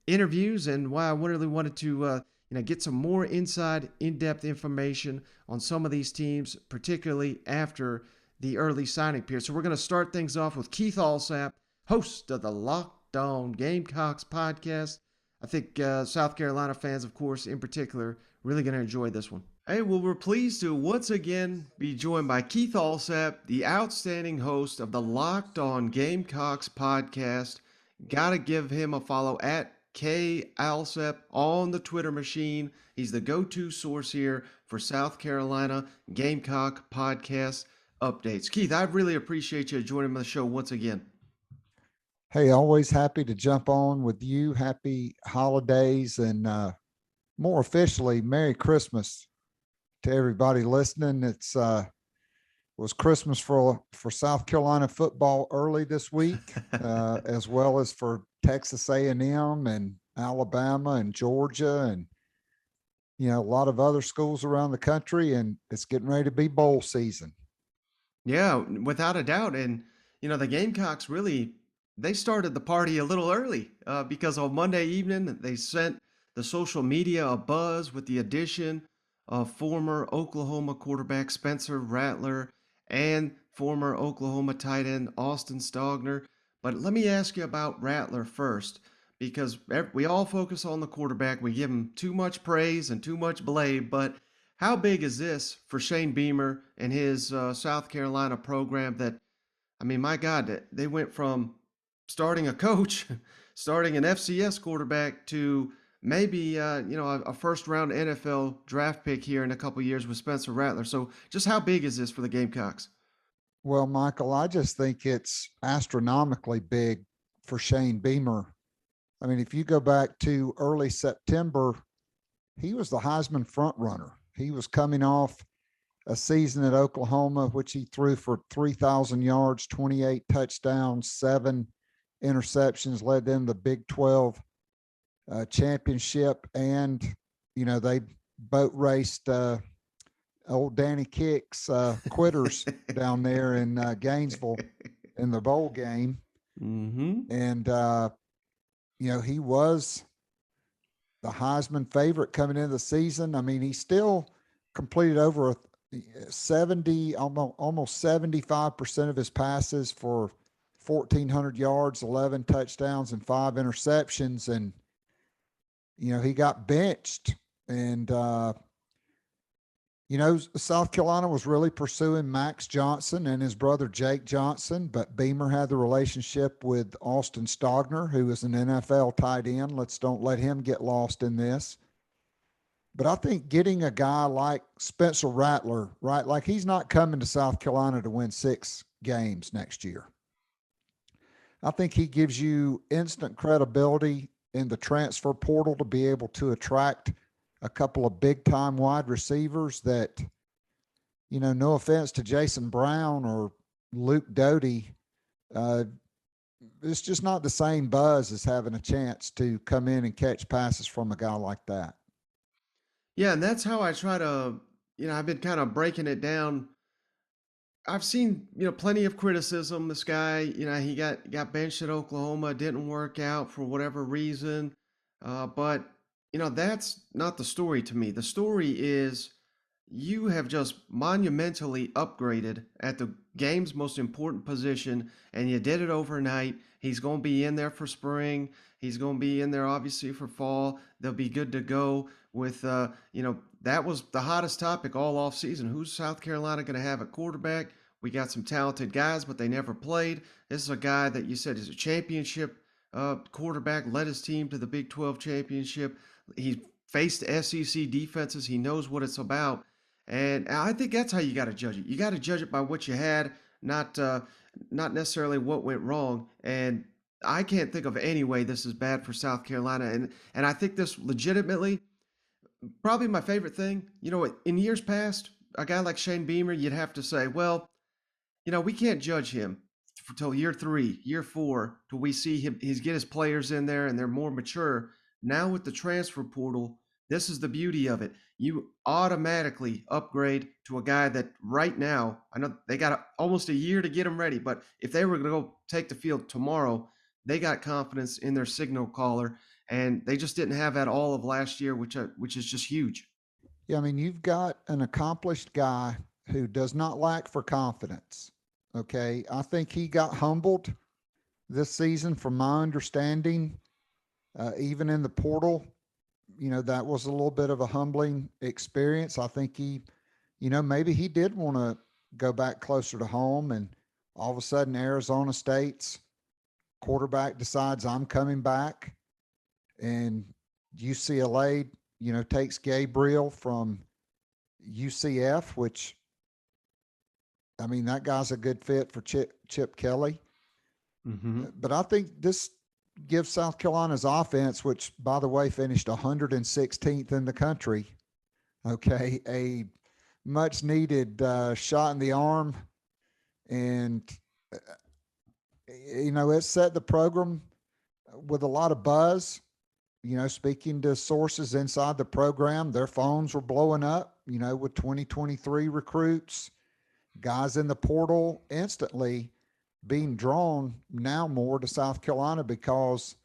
interviews and why I really wanted to get some more inside, in-depth information on some of these teams, particularly after the early signing period. So we're going to start things off with Keith Allsep, host of the Locked On Gamecocks podcast. I think South Carolina fans, of course, in particular, really going to enjoy this one. Hey, well, we're pleased to once again be joined by Keith Allsep, the outstanding host of the Locked On Gamecocks podcast. Gotta give him a follow at K Allsep on the Twitter machine. He's the go-to source here for South Carolina Gamecock podcast updates. Keith, I really appreciate you joining the show once again. Hey, always happy to jump on with you. Happy holidays and more officially, Merry Christmas to everybody listening. It's was Christmas for South Carolina football early this week, as well as for Texas A&M and Alabama and Georgia and a lot of other schools around the country. And it's getting ready to be bowl season. Yeah, without a doubt. And the Gamecocks really they started the party a little early because on Monday evening they sent the social media a buzz with the addition of former Oklahoma quarterback Spencer Rattler and former Oklahoma tight end Austin Stogner. But let me ask you about Rattler first, because we all focus on the quarterback. We give him too much praise and too much blame. But how big is this for Shane Beamer and his South Carolina program that, I mean, my God, they went from starting a coach, starting an FCS quarterback to maybe a first-round NFL draft pick here in a couple years with Spencer Rattler. So just how big is this for the Gamecocks? Well, Michael, I just think it's astronomically big for Shane Beamer. I mean, if you go back to early September, he was the Heisman front runner. He was coming off a season at Oklahoma, which he threw for 3,000 yards, 28 touchdowns, 7 interceptions, led them the Big 12 championship. And, they boat raced old Danny Kicks quitters down there in Gainesville in the bowl game. Mm-hmm. And, he was the Heisman favorite coming into the season. I mean, he still completed over 70, almost 75% of his passes for 1,400 yards, 11 touchdowns, and 5 interceptions. And, he got benched. And, South Carolina was really pursuing Max Johnson and his brother Jake Johnson, but Beamer had the relationship with Austin Stogner, who is an NFL tight end. Don't let him get lost in this. But I think getting a guy like Spencer Rattler, right, like he's not coming to South Carolina to win 6 games next year. I think he gives you instant credibility in the transfer portal to be able to attract a couple of big-time wide receivers that, no offense to Jason Brown or Luke Doty, it's just not the same buzz as having a chance to come in and catch passes from a guy like that. Yeah, and that's how I try to, I've been kind of breaking it down. I've seen, plenty of criticism. This guy, he got benched at Oklahoma, didn't work out for whatever reason. But that's not the story to me. The story is you have just monumentally upgraded at the game's most important position, and you did it overnight. He's going to be in there for spring. He's going to be in there, obviously, for fall. They'll be good to go with, that was the hottest topic all offseason. Who's South Carolina going to have at quarterback? We got some talented guys, but they never played. This is a guy that you said is a championship quarterback, led his team to the Big 12 championship. He faced SEC defenses. He knows what it's about. And I think that's how you got to judge it. You got to judge it by what you had, not necessarily what went wrong. And I can't think of any way this is bad for South Carolina. And I think this legitimately, probably my favorite thing, in years past, a guy like Shane Beamer, you'd have to say, well, we can't judge him until year 3, year 4, till we see him, he's get his players in there and they're more mature. Now with the transfer portal, this is the beauty of it. You automatically upgrade to a guy that right now, I know they got almost a year to get him ready, but if they were going to go take the field tomorrow, they got confidence in their signal caller. and they just didn't have that all of last year, which is just huge. Yeah, I mean, you've got an accomplished guy who does not lack for confidence. Okay. I think he got humbled this season, from my understanding, even in the portal. That was a little bit of a humbling experience. I think maybe he did want to go back closer to home, and all of a sudden, Arizona State's quarterback decides, I'm coming back, and UCLA, takes Gabriel from UCF, which, I mean, that guy's a good fit for Chip Kelly. Mm-hmm. But I think this gives South Carolina's offense, which, by the way, finished 116th in the country, okay, a much needed shot in the arm. And, it set the program with a lot of buzz. Speaking to sources inside the program, their phones were blowing up, with 2023 recruits, guys in the portal instantly being drawn now more to South Carolina, because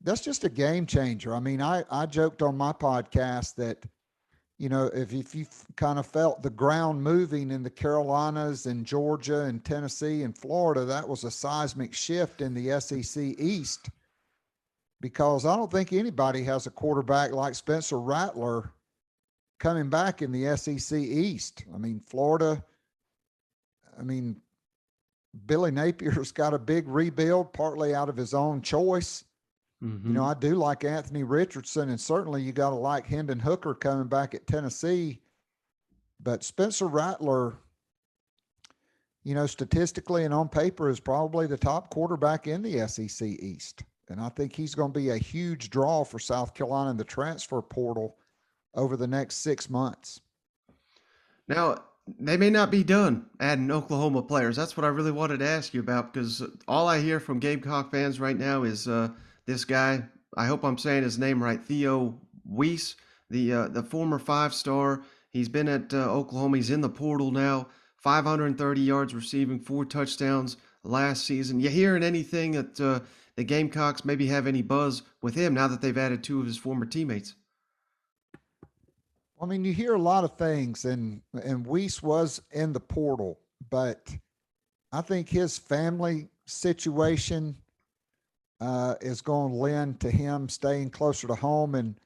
that's just a game changer. I mean, I joked on my podcast that, if you kind of felt the ground moving in the Carolinas and Georgia and Tennessee and Florida, that was a seismic shift in the SEC East, because I don't think anybody has a quarterback like Spencer Rattler coming back in the SEC East. I mean, Florida, I mean, Billy Napier's got a big rebuild, partly out of his own choice. Mm-hmm. I do like Anthony Richardson, and certainly you got to like Hendon Hooker coming back at Tennessee. But Spencer Rattler, statistically and on paper, is probably the top quarterback in the SEC East. And I think he's going to be a huge draw for South Carolina in the transfer portal over the next 6 months. Now, they may not be done adding Oklahoma players. That's what I really wanted to ask you about, because all I hear from Gamecock fans right now is this guy. I hope I'm saying his name right, Theo Weiss, the former 5-star. He's been at Oklahoma. He's in the portal now. 530 yards receiving, 4 touchdowns last season. You hearing anything that the Gamecocks maybe have any buzz with him now that they've added 2 of his former teammates? I mean, you hear a lot of things, and Weiss was in the portal, but I think his family situation is going to lend to him staying closer to home. And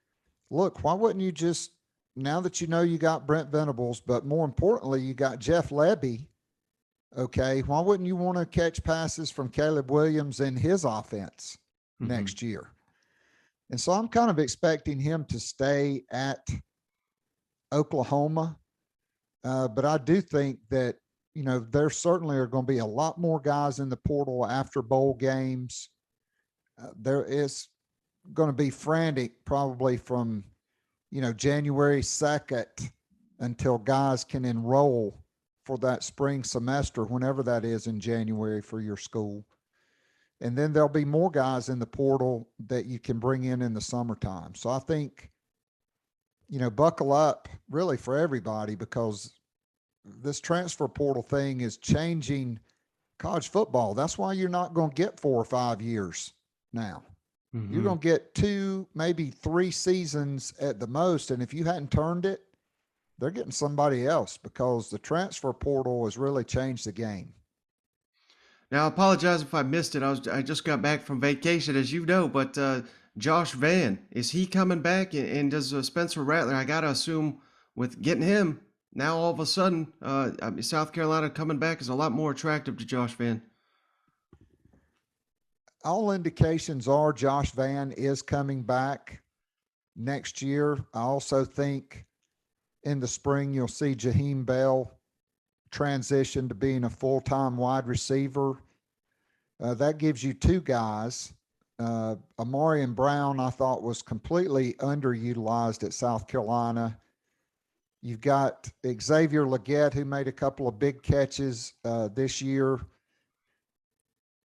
look, why wouldn't you just, now that you got Brent Venables, but more importantly, you got Jeff Lebby, okay, why wouldn't you want to catch passes from Caleb Williams in his offense next year? And so I'm kind of expecting him to stay at Oklahoma. But I do think that, there certainly are going to be a lot more guys in the portal after bowl games. There is going to be frantic probably from, January 2nd until guys can enroll for that spring semester, whenever that is in January for your school. And then there'll be more guys in the portal that you can bring in the summertime. So I think, buckle up really for everybody, because this transfer portal thing is changing college football. That's why you're not going to get 4 or 5 years now. Mm-hmm. You're going to get 2, maybe 3 seasons at the most. And if you hadn't turned it, they're getting somebody else, because the transfer portal has really changed the game. Now, I apologize if I missed it. I just got back from vacation, as you know, but Josh Vann, is he coming back? And does Spencer Rattler, I got to assume with getting him, now all of a sudden, South Carolina coming back is a lot more attractive to Josh Vann. All indications are Josh Vann is coming back next year. I also think in the spring you'll see Jaheim Bell transition to being a full-time wide receiver. That gives you 2 guys. Amarian Brown, I thought, was completely underutilized at South Carolina. You've got Xavier Legette, who made a couple of big catches this year.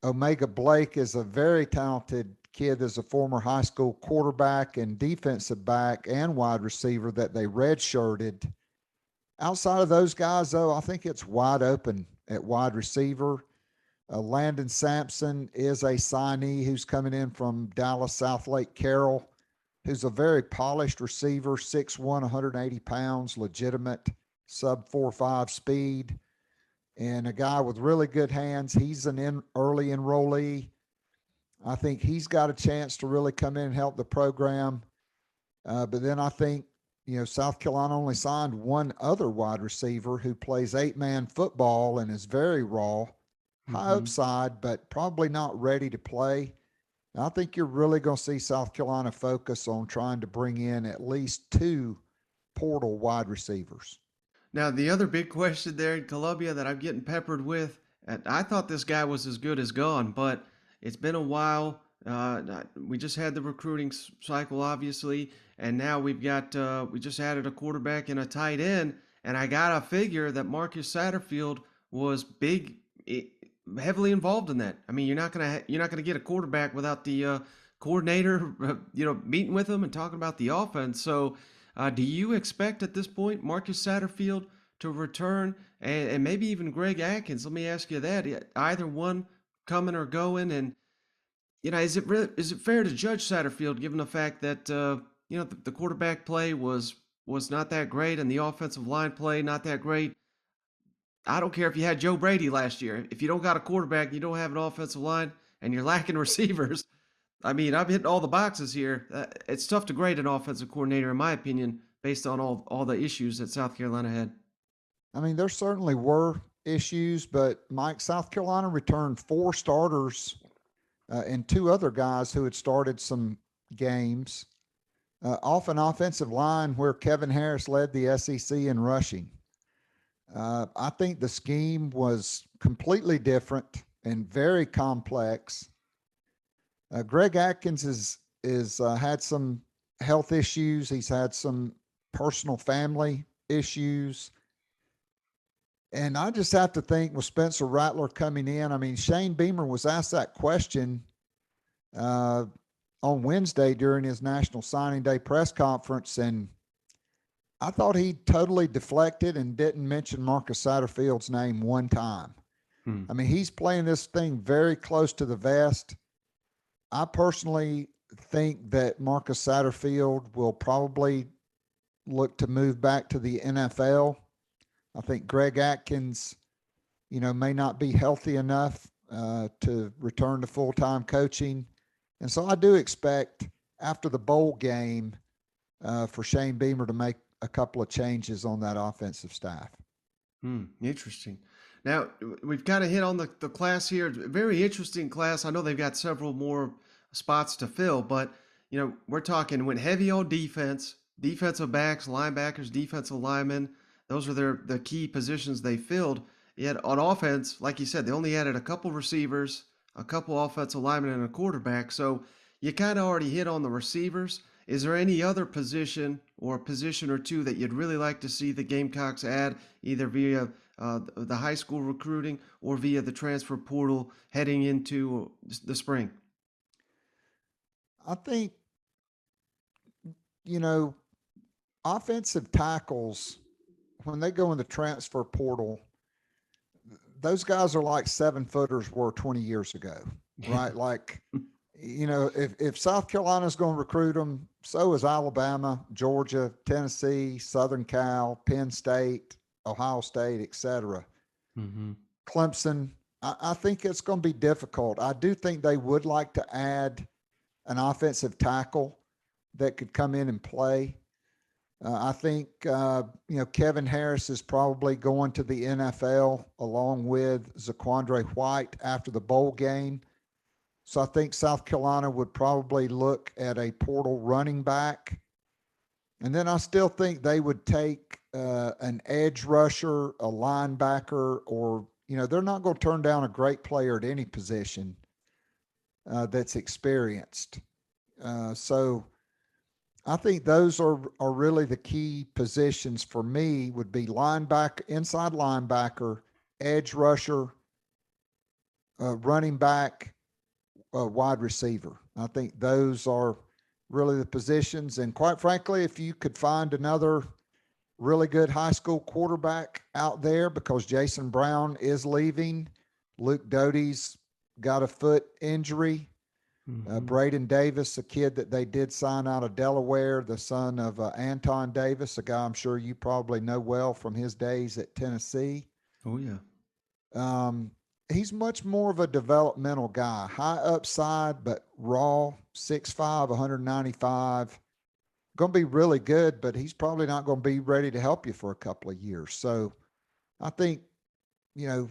Omega Blake is a very talented kid, as a former high school quarterback and defensive back and wide receiver that they redshirted. Outside of those guys, though, I think it's wide open at wide receiver. Landon Sampson is a signee who's coming in from Dallas South Lake Carroll, who's a very polished receiver, 6'1", 180 pounds, legitimate sub 4.5 speed, and a guy with really good hands. He's an early enrollee. I think he's got a chance to really come in and help the program. But then I think, South Carolina only signed one other wide receiver who plays 8-man football and is very raw, high Mm-hmm. upside, but probably not ready to play. And I think you're really going to see South Carolina focus on trying to bring in at least two portal wide receivers. Now, the other big question there in Columbia that I'm getting peppered with, and I thought this guy was as good as gone, but it's been a while. We just had the recruiting cycle, obviously, and now we just added a quarterback and a tight end, and I gotta figure that Marcus Satterfield was heavily involved in that. I mean, you're not gonna get a quarterback without the coordinator, meeting with him and talking about the offense. So, do you expect at this point Marcus Satterfield to return, and maybe even Greg Atkins? Let me ask you that: either one coming or going, and is it fair to judge Satterfield given the fact that the quarterback play was not that great and the offensive line play not that great? I don't care if you had Joe Brady last year. If you don't got a quarterback, you don't have an offensive line, and you're lacking receivers. I mean, I'm hitting all the boxes here. It's tough to grade an offensive coordinator, in my opinion, based on all the issues that South Carolina had. I mean, there certainly were issues, but Mike, South Carolina returned four starters and two other guys who had started some games off an offensive line where Kevin Harris led the SEC in rushing. I think the scheme was completely different and very complex. Greg Atkins is had some health issues. He's had some personal family issues. And I just have to think with Spencer Rattler coming in, I mean, Shane Beamer was asked that question uh, on Wednesday during his National Signing Day press conference, and I thought he totally deflected and didn't mention Marcus Satterfield's name one time. Hmm. I mean, he's playing this thing very close to the vest. I personally think that Marcus Satterfield will probably look to move back to the NFL. I think Greg Atkins, may not be healthy enough to return to full time coaching. And so I do expect after the bowl game for Shane Beamer to make a couple of changes on that offensive staff. Interesting. Now, we've kind of hit on the class here. Very interesting class. I know they've got several more spots to fill, but, we're talking went heavy on defense, defensive backs, linebackers, defensive linemen. Those are the key positions they filled. Yet on offense, like you said, they only added a couple receivers, a couple offensive linemen, and a quarterback. So you kind of already hit on the receivers. Is there any other position or a position or two that you'd really like to see the Gamecocks add, either via the high school recruiting or via the transfer portal heading into the spring? I think, you know, offensive tackles, when they go in the transfer portal, those guys are like 7-footers were 20 years ago, right? Like, if South Carolina's going to recruit them, so is Alabama, Georgia, Tennessee, Southern Cal, Penn State, Ohio State, etc. Mm-hmm. Clemson. I think it's going to be difficult. I do think they would like to add an offensive tackle that could come in and play. I think Kevin Harris is probably going to the NFL along with Zaquandre White after the bowl game. So I think South Carolina would probably look at a portal running back. And then I still think they would take an edge rusher, a linebacker, or, they're not going to turn down a great player at any position that's experienced. So I think those are really the key positions for me would be linebacker, inside linebacker, edge rusher, running back, wide receiver. I think those are really the positions. And quite frankly, if you could find another really good high school quarterback out there because Jason Brown is leaving, Luke Doty's got a foot injury. Hmm. Braden Davis, a kid that they did sign out of Delaware, the son of Anton Davis, a guy I'm sure you probably know well from his days at Tennessee. Oh yeah. Um, he's much more of a developmental guy, high upside, but raw, 6'5", 195. Going to be really good, but he's probably not going to be ready to help you for a couple of years. So I think, you know,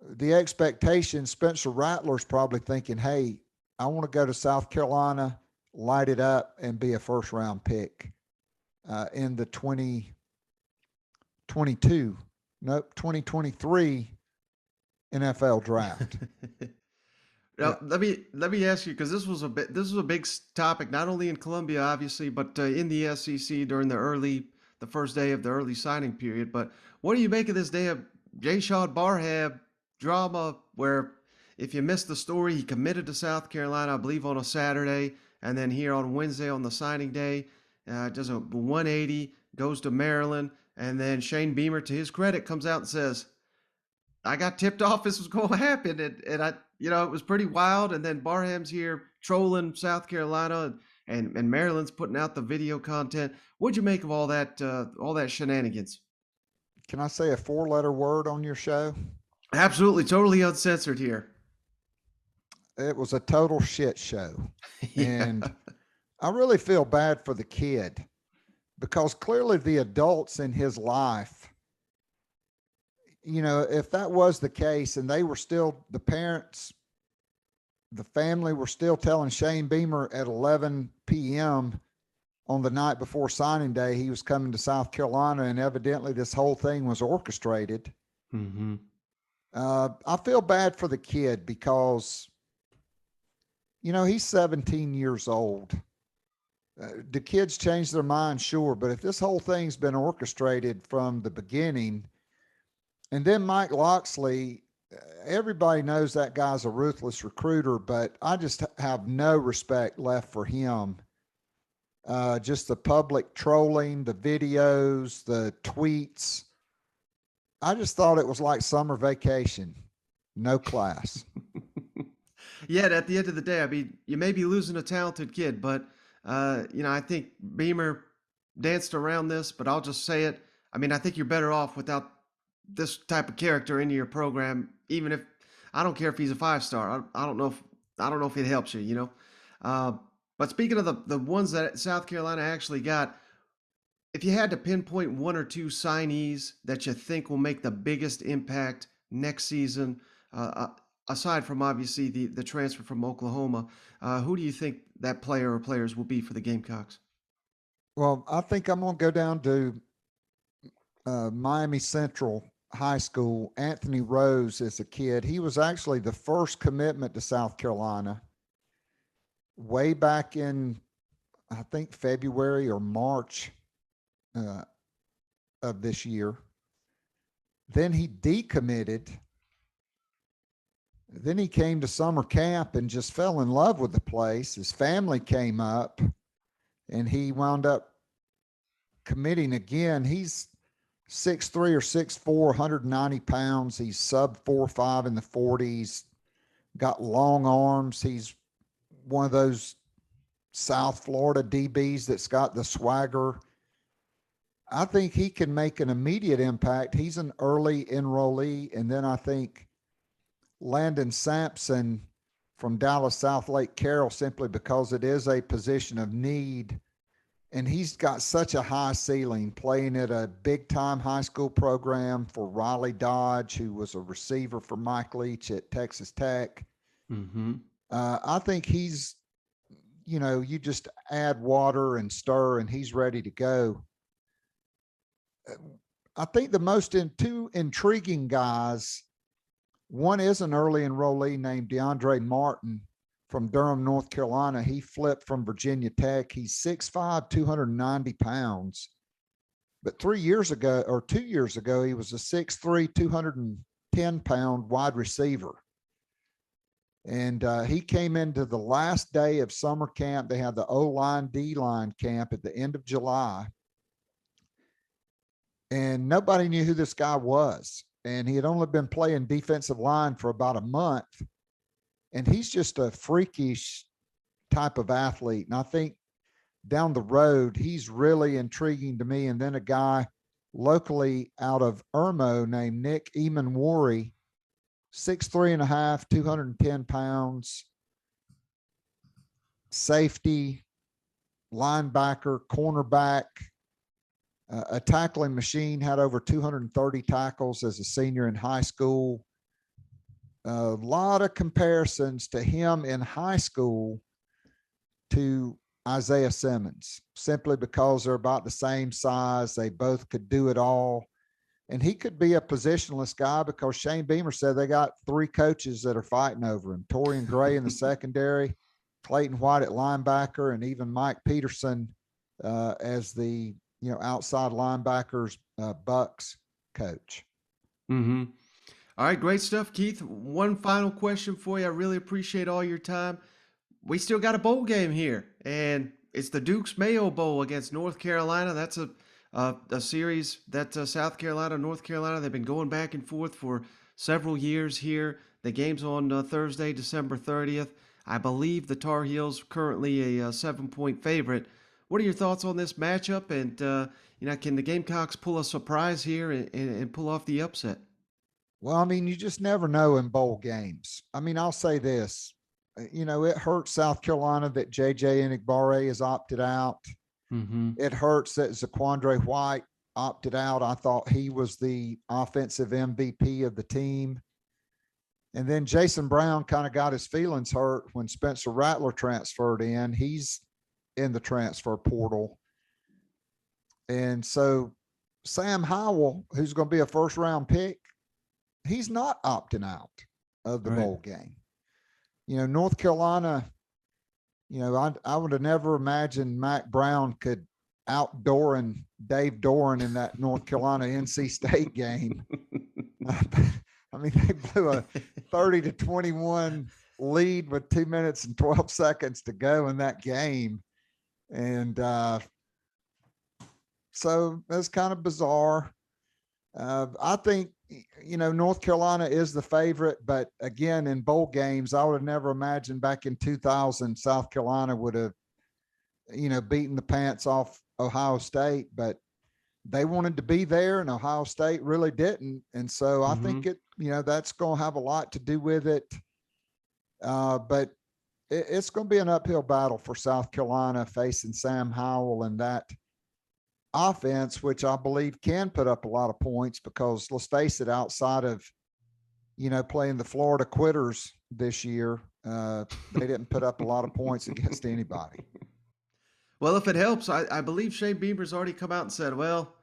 the expectation, Spencer Rattler's probably thinking, hey, I want to go to South Carolina, light it up, and be a first round pick in the 2022, nope, 2023 NFL draft. Now, Yeah. let me ask you, because this was a big topic, not only in Columbia, obviously, but in the SEC during the first day of the early signing period. But what do you make of this day of Jaishanw Barham drama, where if you missed the story, he committed to South Carolina, I believe, on a Saturday, and then here on Wednesday on the signing day, does a 180, goes to Maryland, and then Shane Beamer, to his credit, comes out and says, I got tipped off this was going to happen, and I, it was pretty wild. And then Barham's here trolling South Carolina, and Maryland's putting out the video content. What'd you make of all that shenanigans? Can I say a 4-letter word on your show? Absolutely, totally uncensored here. It was a total shit show. Yeah. And I really feel bad for the kid because clearly the adults in his life, if that was the case and they were still, the parents, the family were still telling Shane Beamer at 11 p.m. on the night before signing day he was coming to South Carolina, and evidently this whole thing was orchestrated. Mm-hmm. I feel bad for the kid because, he's 17 years old. Do kids change their mind? Sure. But if this whole thing's been orchestrated from the beginning, and then Mike Locksley, everybody knows that guy's a ruthless recruiter, but I just have no respect left for him. Just the public trolling, the videos, the tweets. I just thought it was like summer vacation, no class. Yet at the end of the day, I mean, you may be losing a talented kid, but I think Beamer danced around this. But I'll just say it. I mean, I think you're better off without this type of character into your program. Even if I don't care if he's a 5 star, I don't know if it helps you. Uh, but speaking of the ones that South Carolina actually got, if you had to pinpoint one or two signees that you think will make the biggest impact next season, aside from obviously the transfer from Oklahoma, who do you think that player or players will be for the Gamecocks? Well, I think I'm going to go down to Miami Central High School. Anthony Rose is a kid. He was actually the first commitment to South Carolina way back in, I think, February or March uh, of this year. Then he decommitted. Then he came to summer camp and just fell in love with the place. His family came up and he wound up committing again. He's 6'3" or 6'4", 190 pounds. He's sub 4'5" in the 40s, got long arms. He's one of those South Florida DBs that's got the swagger. I think he can make an immediate impact. He's an early enrollee. And then I think Landon Sampson from Dallas South Lake Carroll, simply because it is a position of need. And he's got such a high ceiling, playing at a big time high school program for Riley Dodge, who was a receiver for Mike Leach at Texas Tech. Mm-hmm. I think he's, you just add water and stir and he's ready to go. I think two intriguing guys. One is an early enrollee named DeAndre Martin from Durham, North Carolina. He flipped from Virginia Tech. He's 6'5", 290 pounds. But 2 years ago, he was a 6'3", 210-pound wide receiver. And he came into the last day of summer camp. They had the O-line, D-line camp at the end of July. And nobody knew who this guy was. and he had only been playing defensive line for about a month. And he's just a freakish type of athlete. And I think down the road, he's really intriguing to me. And then a guy locally out of Irmo named Nick Emanwari, 6'3.5", 210 pounds, safety, linebacker, cornerback, a tackling machine, had over 230 tackles as a senior in high school. A lot of comparisons to him in high school to Isaiah Simmons, simply because they're about the same size. They both could do it all. And he could be a positionless guy because Shane Beamer said they got 3 coaches that are fighting over him: Torian Gray in the secondary, Clayton White at linebacker, and even Mike Peterson as the outside linebackers Bucks coach. Mm-hmm. All right, great stuff, Keith. One final question for you. I really appreciate all your time. We still got a bowl game here, and it's the Duke's Mayo Bowl against North Carolina. That's a series that South Carolina, North Carolina, they've been going back and forth for several years here. The game's on Thursday, December 30th. I believe the Tar Heels currently a 7-point favorite. What are your thoughts on this matchup? And can the Gamecocks pull a surprise here and pull off the upset? Well, I mean, you just never know in bowl games. I mean, I'll say this. It hurts South Carolina that J.J. Enagbare has opted out. Mm-hmm. It hurts that Zaquandre White opted out. I thought he was the offensive MVP of the team. And then Jason Brown kind of got his feelings hurt when Spencer Rattler transferred in. He's in the transfer portal. And so Sam Howell, who's going to be a first-round pick, he's not opting out of the bowl game. North Carolina, I would have never imagined Mac Brown could outdoor and Dave Doran in that North Carolina NC State game. I mean, they blew a 30-21 lead with 2 minutes and 12 seconds to go in that game. And so that's kind of bizarre. I think, North Carolina is the favorite, but again, in bowl games, I would have never imagined back in 2000, South Carolina would have, beaten the pants off Ohio State, but they wanted to be there and Ohio State really didn't. And so I think that's going to have a lot to do with it. But it's going to be an uphill battle for South Carolina facing Sam Howell and that offense, which I believe can put up a lot of points because, let's face it, outside of, playing the Florida Quitters this year, they didn't put up a lot of points against anybody. Well, if it helps, I believe Shane Beamer's already come out and said, well,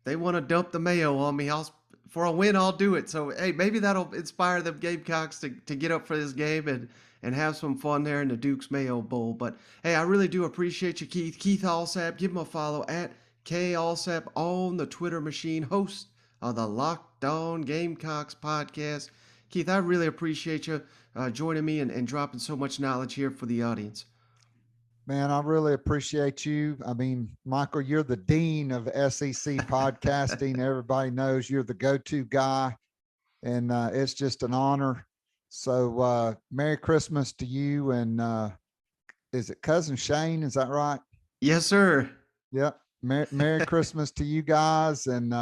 they want to dump the Mayo on me. For a win, I'll do it. So, hey, maybe that'll inspire the Gamecocks to get up for this game and have some fun there in the Duke's Mayo Bowl. But, hey, I really do appreciate you, Keith. Keith Allsep, give him a follow at K. Allsep on the Twitter machine, host of the Locked On Gamecocks podcast. Keith, I really appreciate you joining me and dropping so much knowledge here for the audience. Man, I really appreciate you. I mean, Michael, you're the dean of SEC podcasting. Everybody knows you're the go-to guy, and it's just an honor. So Merry Christmas to you, and is it Cousin Shane? Is that right? Yes, sir. Yep. Merry Christmas to you guys. And,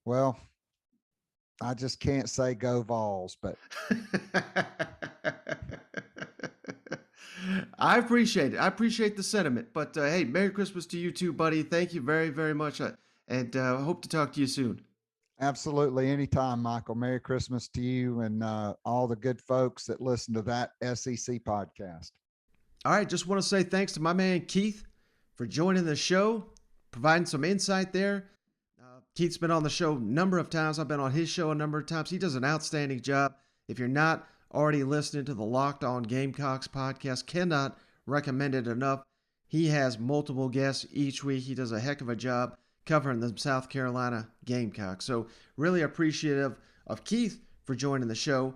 well, I just can't say go Vols, but I appreciate it. I appreciate the sentiment. But, hey, Merry Christmas to you too, buddy. Thank you very, very much. And hope to talk to you soon. Absolutely. Anytime, Michael. Merry Christmas to you and all the good folks that listen to that SEC podcast. All right. Just want to say thanks to my man, Keith, for joining the show, providing some insight there. Keith's been on the show a number of times. I've been on his show a number of times. He does an outstanding job. If you're not already listening to the Locked On Gamecocks podcast, cannot recommend it enough. He has multiple guests each week. He does a heck of a job covering the South Carolina Gamecocks. So really appreciative of Keith for joining the show.